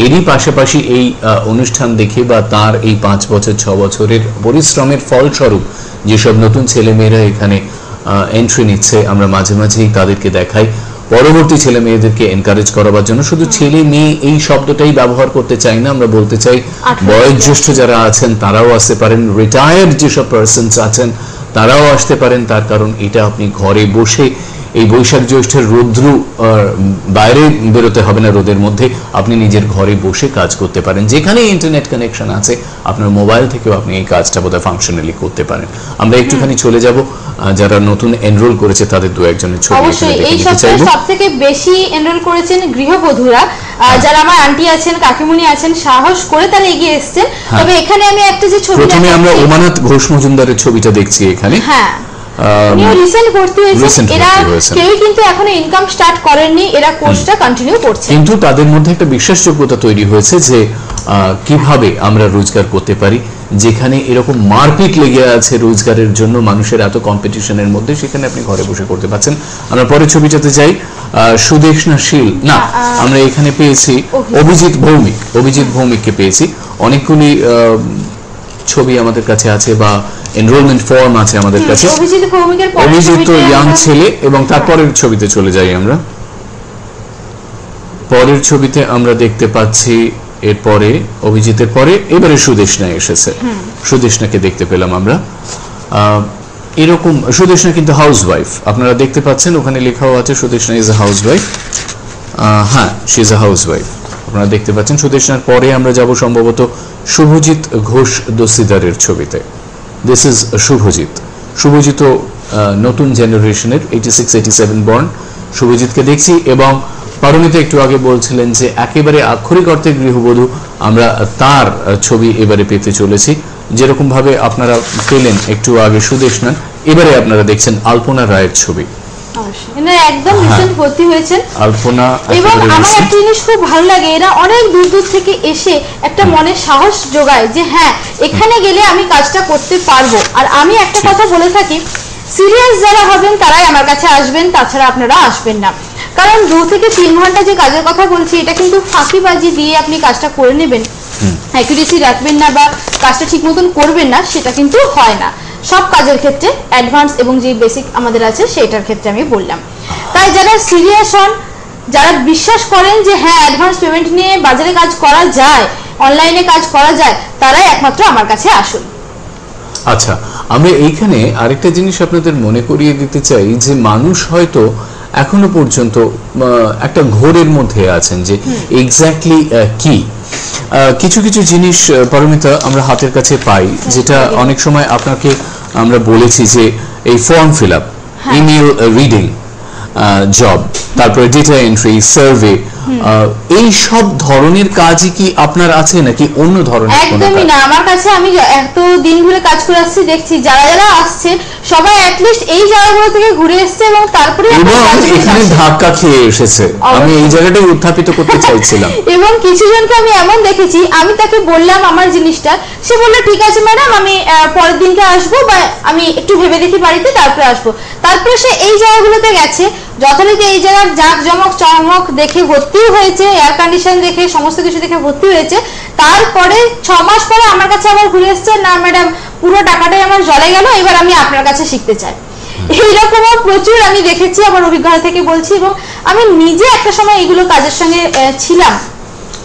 এরই পাশাপাশি এই অনুষ্ঠান দেখে বা তার এই 5 বছর 6 বছরের পরিশ্রমের ফলস্বরূপ যেসব নতুন ছেলেমেয়েরা এখানে এন্ট্রি নিচ্ছে, আমরা মাঝে মাঝেই তাদেরকে দেখাই পরবর্তী ছেলে মেয়েদেরকে এনকারেজ করার জন্য। শুধু ছেলে মেয়ে এই শব্দটাই ব্যবহার করতে চাই না, আমরা বলতে চাই বয়োজ্যেষ্ঠ যারা আছেন তারাও আসতে পারেন, রিটায়ার্ড যেসব পার্সনস আছেন তারাও আসতে পারেন। তার কারণ এটা আপনি ঘরে বসে এই বৈশাখ জ্যৈষ্ঠের রৌদ্র বাইরে বেরোতে হবে না, রোদের মধ্যে আপনি নিজের ঘরে বসে কাজ করতে পারেন। যেখানে ইন্টারনেট কানেকশন আছে আপনার মোবাইল থেকেও আপনি এই কাজটা বোধহয় ফাংশনালি করতে পারেন। আমরা একটুখানি চলে যাব যারা নতুন এনরোল করেছে তাদের দু একজনের ছবি। অবশ্যই এই সপ্তাহে সবথেকে বেশি এনরোল করেছেন গৃহবধূরা, যারা আমার আন্টি আছেন কাকিমুনি আছেন, সাহস করে তারা এগিয়ে এসেছেন। তবে এখানে আমি একটা যে ছবি, প্রথমে আমরা ওমানাথ ঘোষ মজুমদারের ছবিটা দেখছি এখানে। হ্যাঁ, রিসেন্ট ভর্তি হয়েছে, এরা কেউ কিন্তু এখনো ইনকাম স্টার্ট করেননি, এরা কোর্সটা কন্টিনিউ করছে। কিন্তু তাদের মধ্যে একটা বিশ্বাসযোগ্যতা তৈরি হয়েছে যে কিভাবে আমরা রোজগার করতে পারি। যেখানে এরকম মারপিট লেগে আছে রোজগারের জন্য, মানুষের এত কম্পিটিশনের মধ্যে, সেখানে আপনি ঘরে বসে করতে পারছেন। আমরা পরের ছবিটাতে যাই। সুদেষ্ণাশীল না, আমরা এখানে পেয়েছি অভিজিৎ ভৌমিক। অভিজিৎ ভৌমিককে পেয়েছি। অনেকগুলি ছবি আমাদের কাছে আছে বা এনরোলমেন্ট ফর্ম আছে আমাদের কাছে। অভিজিৎ তো ইয়াং ছেলে। এবং তারপরের ছবিতে চলে যাই আমরা। পরের ছবিতে আমরা দেখতে পাচ্ছি এরপরে অভিজিতের পরে এবারে সুদেষ্ণা এসেছে। সুদেষ্ণাকে দেখতে পেলাম আমরা। এরকম সুদেষ্ণা কিন্তু হাউস ওয়াইফ, আপনারা দেখতে পাচ্ছেন ওখানে লেখাও আছে Sudeshna is a housewife. হ্যাঁ, she is a housewife, আপনারা দেখতে পাচ্ছেন। সুদেষ্ণার পরে আমরা যাব সম্ভবত শুভজিৎ ঘোষ দস্তিদারের ছবিতে। This is Subhajit. শুভজিৎ নতুন জেনারেশনের 86-87 বর্ন। শুভজিৎকে দেখছি। এবং পারমিতা একটু আগে বলছিলেন যে একেবারে আক্ষরিক অর্থে গৃহবধূ, আমরা তার ছবি এবারে পেতে চলেছি। যেরকম ভাবে আপনারা পেলেন একটু আগে সুদেষ্ণা, এবারে আপনারা দেখছেন আলপনা রায়ের ছবি। একদম রিসেন্ট ভর্তি হয়েছেন আলপনা। এবং আমার একটা জিনিস খুব ভালো লাগে, এরা অনেক দূর দূর থেকে এসে একটা মনে সাহস যোগায় যে হ্যাঁ এখানে গেলে আমি কাজটা করতে পারবো। আর আমি একটা কথা বলে থাকি, সিরিয়াস যারা হবেন তারাই আমার কাছে আসবেন, তাছাড়া আপনারা আসবেন না। কারণ 2 থেকে 3 ঘন্টা যে কাজের কথা বলছি, এটা কিন্তু ফাঁকিবাজি দিয়ে আপনি কাজটা করে নেবেন, অ্যাকুরেসি রাখবেন না বা কাজটা ঠিক মতন করবেন না, সেটা কিন্তু হয় না সব কাজের ক্ষেত্রে। অ্যাডভান্স এবং যে বেসিক আমাদের আছে সেটার ক্ষেত্রে আমি বললাম। তাই যারা সিরিয়াস হন, যারা বিশ্বাস করেন যে হ্যাঁ অ্যাডভান্স পেমেন্ট নিয়ে বাজারে কাজ করা যায়, অনলাইনে কাজ করা যায়, তারাই একমাত্র আমার কাছে আসুন। আচ্ছা, আমরা এইখানে আরেকটা জিনিস আপনাদের মনে করিয়ে দিতে চাই যে মানুষ হয়তো এখনো পর্যন্ত একটা ঘোরের মধ্যে আছেন যে এক্স্যাক্টলি কি কিছু কিছু জিনিস পারমিতা আমরা হাতের কাছে পাই, যেটা অনেক সময় আপনাকে আমরা বলেছি যে এই form fill up, email reading job, তারপরে ডেটা এন্ট্রি, সার্ভে, এই সব ধরনের কাজই কি আপনার আছে নাকি অন্য ধরনের? একদমই না, আমার কাছে আমি এত দিন ধরে কাজ করে আসছি, দেখছি যারা যারা আসছে সবাই অ্যাটলিস্ট এই জায়গাগুলো থেকে ঘুরে এসেছে এবং তারপরে এখানে ধাক্কা খেয়ে এসেছে। আমি এই জায়গাটাই উত্থাপিত করতে চাইছিলাম। এবং কিছু জনকে আমি এমন দেখেছি, আমি তাকে বললাম আমার জিনিসটা, সে বললো ঠিক আছে ম্যাডাম আমি পরের দিনকে আসবো বা আমি একটু ভেবে দেখি বাড়িতে তারপরে আসবো। তারপরে সে এই জায়গাগুলোতে গেছে, যথারীতি এই জায়গার জাঁকজমক চমক দেখে ভর্তি হয়েছে, এয়ার কন্ডিশন দেখে সমস্ত কিছু দেখে ভর্তি হয়েছে। তারপরে 6 মাস পরে আমার কাছে আবার ঘুরে এসছে, না ম্যাডাম পুরো টাকাটাই আমার জলে গেল, এবার আমি আপনার কাছে শিখতে চাই। এইরকমও প্রচুর আমি দেখেছি, আমার অভিজ্ঞতা থেকে বলছি। এবং আমি নিজে একটা সময় এইগুলো কাজের সঙ্গে ছিলাম,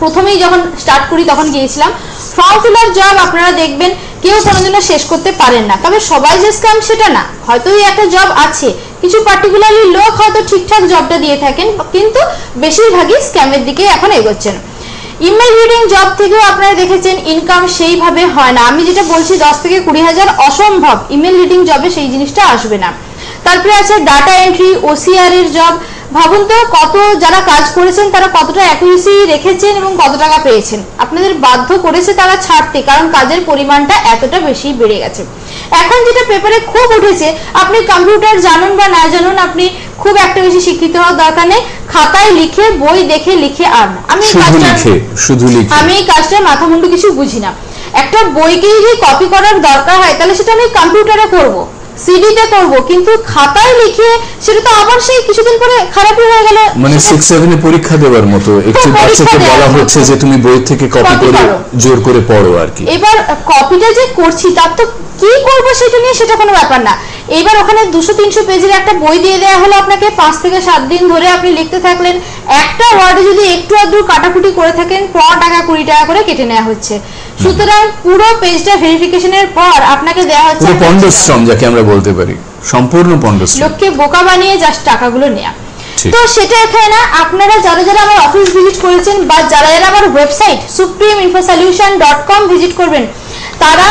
প্রথমেই যখন স্টার্ট করি তখন গিয়েছিলাম। ফর্ম ফিল আপ জব আপনারা দেখবেন কেউ কোনোদিনও শেষ করতে পারেন না, তবে সবাই যে স্ক্যাম সেটা না। হয়তো একটা জব আছে, কিছু পার্টিকুলারলি লোক হয়তো ঠিকঠাক জবটা দিয়ে থাকেন, কিন্তু বেশিরভাগই স্ক্যামের দিকে এখন এগোচ্ছেন। ইমেল রিডিং জব থেকেও আপনারা দেখেছেন ইনকাম সেইভাবে হয় না। আমি যেটা বলছি 10 থেকে 20 হাজার অসম্ভব, ইমেল রিডিং জবে সেই জিনিসটা আসবে না। তারপরে আছে ডাটা এন্ট্রি, ওসিআর এর জব। ভাবুন তো কত যারা কাজ করেছেন তারা কতটা অ্যাকুরেসি রেখেছেন এবং কত টাকা পেয়েছেন। আপনাদের বাধ্য করেছে তারা ছাড়তে, কারণ কাজের পরিমাণটা এতটা বেশি বেড়ে গেছে। এখন যেটা পেপারে খুব উঠেছে, আপনি কম্পিউটার জানুন বা না জানুন, আপনি খুব একটা বেশি শিক্ষিত হওয়ার দরকার নেই, খাতায় লিখে বই দেখে লিখে আন। আমি এই কাজটা মাথা মুন্ডু কিছু বুঝি না। একটা বইকে যদি কপি করার দরকার হয় তাহলে সেটা আমি কম্পিউটারে করব, সিডিতে করব, কিন্তু খাতায় লিখে সেটা তো আবার সেই কিছুদিন পরে খারাপই হয়ে গেল। মানে 6-7 এ পরীক্ষা দেওয়ার মতো একটু বাচ্চাকে বলা হচ্ছে যে তুমি বই থেকে কপি করে জোর করে পড়ো আর কি। এবার কপিটা যে করছি তার তো কি করব সেটা নিয়ে সেটা কোনো ব্যাপার না। এবার ওখানে 200-300 পেজের একটা বই দিয়ে দেওয়া হলো আপনাকে, 5 থেকে 7 দিন ধরে আপনি লিখতে থাকলেন, একটা ওয়ার্ডে যদি একটু আধটু কাটাকুটি করে থাকেন 15 টাকা 20 টাকা করে কেটে নেওয়া হচ্ছে। সুতরাং পুরো পেজটা ভেরিফিকেশনের পর আপনাকে দেওয়া হচ্ছে পুরো পন্ডশ্রম যাকে আমরা বলতে পারি, সম্পূর্ণ পন্ডশ্রম, লোককে বোকা বানিয়ে জাস্ট টাকাগুলো নেওয়া। তো সেটা এখানে না, আপনারা যারা যারা আমার অফিস ভিজিট করেছেন বা যারা যারা আমার ওয়েবসাইট supremeinfosolution.com ভিজিট করবেন, তারা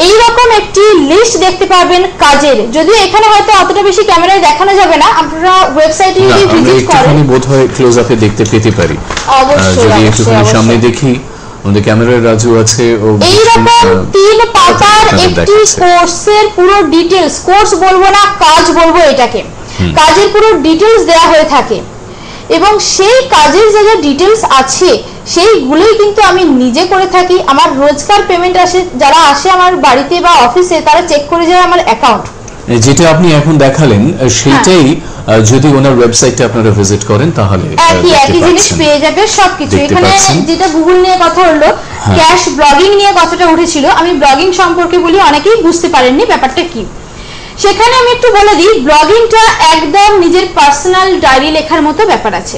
এইরকম একটি লিস্ট দেখতে পাবেন কাজের। যদিও এখানে হয়তো অতটা বেশি ক্যামেরায় দেখানো যাবে না, আপনারা ওয়েবসাইটে যদি ভিজিট করেন একটুখানি বোধহয় ক্লোজ আপে দেখতে পেতে পারি। অবশ্যই যদি একটুখানি সামনে দেখি, আমাদের ক্যামেরার রাজু আছে, ও এইরকম 3 পাতার একটি কোর্সের পুরো ডিটেইলস, কোর্স বলবো না কাজ বলবো এটাকে, কাজের পুরো ডিটেইলস দেওয়া হয়ে থাকে। এবং সেই কাজের যে ডিটেইলস আছে সেইগুলোই কিন্তু আমি নিজে করে থাকি। আমার রোজকার পেমেন্ট আসে, যারা আসে আমার বাড়িতে বা অফিসে তারা চেক করে যায় আমার অ্যাকাউন্ট। যেটা আপনি এখন দেখালেন সেটাই যদি ওনার ওয়েবসাইটে আপনারা ভিজিট করেন তাহলে একই জিনিস পেয়ে যাবে সবকিছু। এখানে যেটা গুগল নিয়ে কথা হলো, ক্যাশ ব্লগিং নিয়ে কথাটা উঠেছিল, আমি ব্লগিং সম্পর্কে বলি, অনেকেই বুঝতে পারেননি ব্যাপারটা কি। সেখানে আমি একটু বলে দিই, ব্লগিংটা একদম নিজের পার্সোনাল ডায়েরি লেখার মতো ব্যাপার আছে,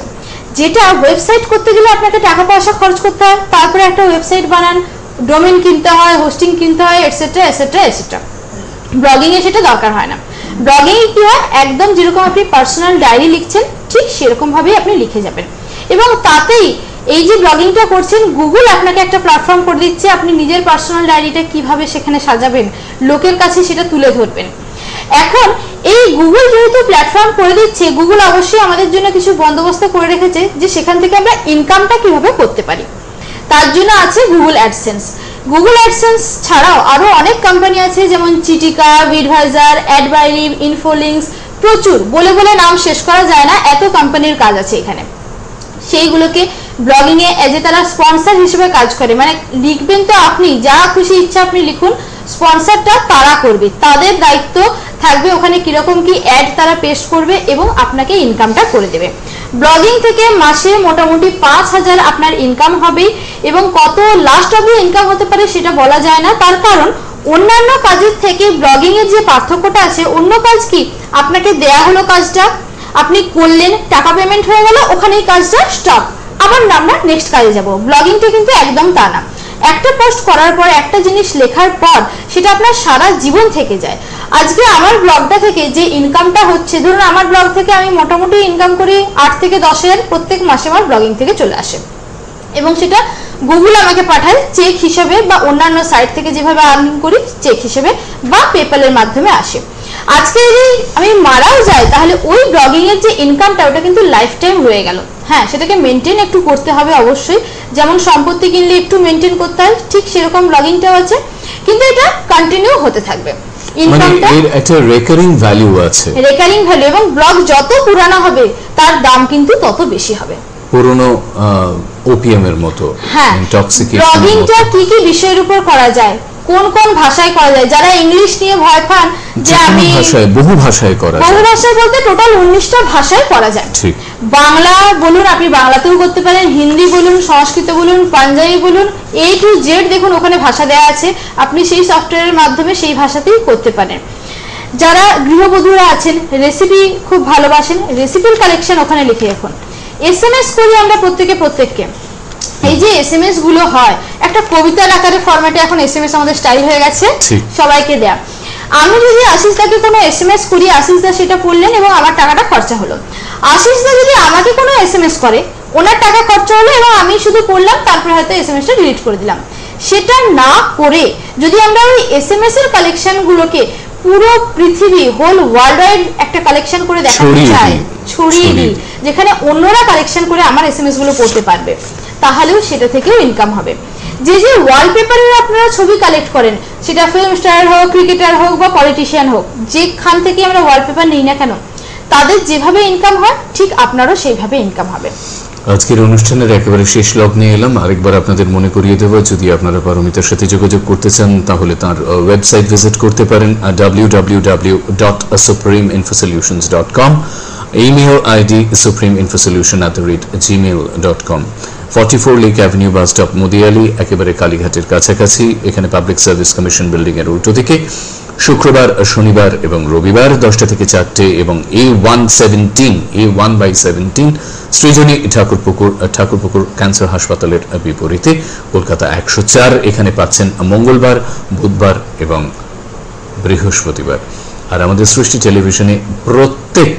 যেটা ওয়েবসাইট করতে গেলে আপনাকে টাকা পয়সা খরচ করতে হয়, তারপরে একটা ওয়েবসাইট বানান, ডোমেইন কিনতে হয়, হোস্টিং কিনতে হয়, এটসেট্রা এটসেট্রা এটসেট্রা। ব্লগিং এ সেটা দরকার হয় না। ব্লগিং এ কি হয়, একদম যেরকম আপনি পার্সোনাল ডায়েরি লিখছেন ঠিক সেরকম ভাবেই আপনি লিখে যাবেন। এবং তাতেই এই যে ব্লগিংটা করছেন, গুগল আপনাকে একটা প্ল্যাটফর্ম করে দিচ্ছে, আপনি নিজের পার্সোনাল ডায়েরিটা কিভাবে সেখানে সাজাবেন, লোকের কাছে সেটা তুলে ধরবেন। এখন এই গুগল যেহেতু প্ল্যাটফর্ম করে দিচ্ছে, গুগল অবশ্যই আমাদের জন্য কিছু বন্দোবস্ত করে রেখেছে যে সেখান থেকে আমরা ইনকামটা কিভাবে করতে পারি। তার জন্য আছে গুগল অ্যাডসেন্স। গুগল অ্যাডসেন্স ছাড়াও আরো অনেক কোম্পানি আছে, যেমন চিটিকা, ভিডভাইজার, অ্যাডবাইলিভ, ইনফোলিংস, প্রচুর, বলে বলে নাম শেষ করা যায় না, এত কোম্পানির কাজ আছে এখানে। সেইগুলোকে ব্লগিং এ এজে তারা স্পন্সর হিসেবে কাজ করে, মানে লিখবেন তো আপনি, যা খুশি ইচ্ছা আপনি লিখুন, স্পন্সরটা তারা করবে, তাদের দায়িত্ব থাকবে ওখানে কিরকম কি অ্যাড তারা পেস্ট করবে এবং আপনাকে ইনকামটা করে দেবে। ব্লগিং থেকে মাসে মোটামুটি 5000 আপনার ইনকাম হবে, এবং কত লাস্ট অবধি ইনকাম হতে পারে সেটা বলা যায় না। তার কারণ অন্যান্য কাজের থেকে ব্লগিং এর যে পার্থক্যটা আছে, অন্য কাজ কি আপনাকে দেয়া হলো কাজটা, আপনি করলেন, টাকা পেমেন্ট হয়ে গেল, ওখানেই কাজটা স্টপ, আবার আমরা নেক্সট কাজে যাব। ব্লগিংটা কিন্তু একদম তা না, একটা পোস্ট করার পর, একটা জিনিস লেখার পর সেটা আপনার সারা জীবন থেকে যায়। আজকে আমার ব্লগটা থেকে যে ইনকামটা হচ্ছে, ধরুন আমার ব্লগ থেকে আমি মোটামুটি ইনকাম করি 8 থেকে 10 হাজার প্রত্যেক মাসে আমার ব্লগিং থেকে চলে আসে, এবং সেটা গুগল আমাকে পাঠায় চেক হিসেবে, বা অন্যান্য সাইট থেকে যেভাবে আর্নিং করি চেক হিসেবে বা পেপ্যালের মাধ্যমে আসে। আজকে যদি আমি মারাও যাই তাহলে ওই ব্লগিং এর যে ইনকামটা ওটা কিন্তু লাইফ টাইম রয়ে গেল। হ্যাঁ, সেটাকে মেনটেন একটু করতে হবে অবশ্যই, যেমন সম্পত্তি কিনলে একটু মেনটেন করতে হয়, ঠিক সেরকম ব্লগিংটাও আছে, কিন্তু এটা কন্টিনিউ হতে থাকবে। ইনকামটা এর একটা রেকারিং ভ্যালু আছে, রেকারিং ভ্যালু, এবং ব্লগ যত পুরানো হবে তার দাম কিন্তু তত বেশি হবে, পুরনো ওপিএম এর মতো। হ্যাঁ, ব্লগিংটা কি কি বিষয়ের উপর করা যায়, কোন কোন ভাষায় করা যায়, যারা ইংলিশ নিয়ে ভয় পান যে আমি বহু ভাষায় করা যায়, বহু ভাষায় বলতে টোটাল 19টা ভাষায় করা যায়। ঠিক, বাংলা বলুন, আপনি বাংলাতেও করতে পারেন, হিন্দি বলুন, সংস্কৃত বলুন, পাঞ্জাবি বলুন, A to Z দেখুন ওখানে ভাষা দেওয়া আছে, আপনি সেই সফটওয়্যারের মাধ্যমে সেই ভাষাতেই করতে পারেন। যারা গৃহবধূরা আছেন, রেসিপি খুব ভালোবাসেন, রেসিপির কালেকশন ওখানে লিখে রাখুন। SMS করি আমরা প্রত্যেককে, এই যে SMS গুলো হয় একটা কবিতার আকারে ফরম্যাটে, এখন SMS আমাদের স্টাইল হয়ে গেছে সবাইকে দেয়া। আমি যদি আশিসদাকে কোনো SMS করি, আশিসদা সেটা পড়লেন এবং আমার টাকাটা খরচা হলো। আশিসদা যদি আমাকে কোনো SMS করে, ওনার টাকা খরচা হলো এবং আমি শুধু পড়লাম, তারপরে হয়তো SMS-টা ডিলিট করে দিলাম। সেটা না করে যদি আমরা ওই SMS এর কালেকশন গুলোকে পুরো পৃথিবী, হোল ওয়ার্ল্ড ওয়াইড একটা কালেকশন করে দেখাতে চাই, ছড়িয়ে দিই, যেখানে অন্যরা কালেকশন করে আমার SMS গুলো পড়তে পারবে, তাহলেও সেটা থেকেও ইনকাম হবে। যে যে ওয়ালপেপারের আপনারা ছবি কালেক্ট করেন, সেটা ফিল্ম স্টার হোক, ক্রিকেটার হোক বা পলিটিশিয়ান হোক, যেখান থেকে আমরা ওয়ালপেপার নিই না কেন, তাদের যেভাবে ইনকাম হয় ঠিক আপনারও সেইভাবে ইনকাম হবে। আজকের অনুষ্ঠানের একেবারে শেষ লগ্নে এলাম। আরেকবার আপনাদের মনে করিয়ে দেব, যদি আপনারা পারমিতার সাথে যোগাযোগ করতে চান তাহলে তার ওয়েবসাইট ভিজিট করতে পারেন www.supremeinfosolutions.com, email ID supremeinfosolution@gmail.com। 44 lake avenue bus stop, Modiali, একেবারে কালীঘাটের কাছাকাছি। এখানে পাবলিক সার্ভিস কমিশন বিল্ডিং এর উল্টো দিকে। শুক্রবার, শনিবার এবং রবিবার 10টা থেকে 4টে এবং A1/17 সৃজনী ঠাকুরপুকুর ক্যান্সার হাসপাতালের বিপরীতে, কলকাতা 104। এখানে পাচ্ছেন মঙ্গলবার, বুধবার এবং বৃহস্পতিবার। আর আমাদের সৃষ্টি টেলিভিশনে প্রত্যেক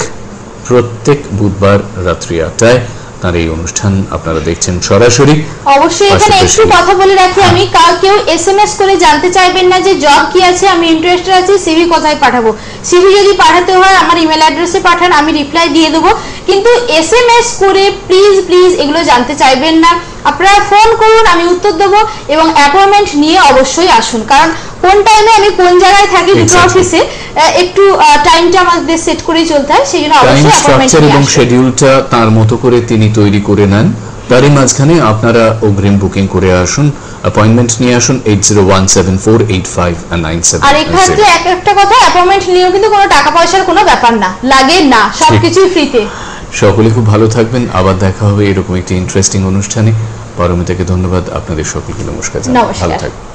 বুধবার রাত্রি 8টায় তার এই অনুষ্ঠান আপনারা দেখছেন সরাসরি। অবশ্যই এখানে একটু কথা বলে রাখি আমি, কেউ এসএমএস করে জানতে চাইবেন না যে জব কি আছে, আমি ইন্টারেস্টেড আছি, সিভি কোথায় পাঠাবো। সিভি যদি পাঠাতে হয় আমার ইমেল অ্যাড্রেসে পাঠান, আমি রিপ্লাই দিয়ে দেবো। কিন্তু এসএমএস করে প্লিজ এগুলো জানতে চাইবেন না। আপনারা ফোন করুন, আমি উত্তর দেবো, এবং অ্যাপয়েন্টমেন্ট নিয়ে অবশ্যই আসুন। কারণ কোন টাইমে আমি কোন জায়গায় থাকি দুটো অফিসে, একটু টাইমটা আমাদের সেট করেই চলতে হয়, সেই জন্য অবশ্যই অ্যাপয়েন্টমেন্ট নিয়ে আসুন। এবং শিডিউলটা তার মতো করে তিনি তৈরি করে নেন। তারই মাঝখানে আপনারা অগ্রিম বুকিং করে আসুন, অ্যাপয়েন্টমেন্ট নিয়ে আসুন 8017485979। আর এক্ষেত্রে একটা কথা, অ্যাপয়েন্টমেন্ট নিয়েও কিন্তু কোনো টাকা পয়সার কোনো ব্যাপার না, লাগে না, সবকিছুই ফ্রিতে। সকলে খুব ভালো থাকবেন, আবার দেখা হবে এরকম একটি ইন্টারেস্টিং অনুষ্ঠানে। পারমিতাকে ধন্যবাদ, আপনাদের সকলকে নমস্কার। ভালো থাকবেন।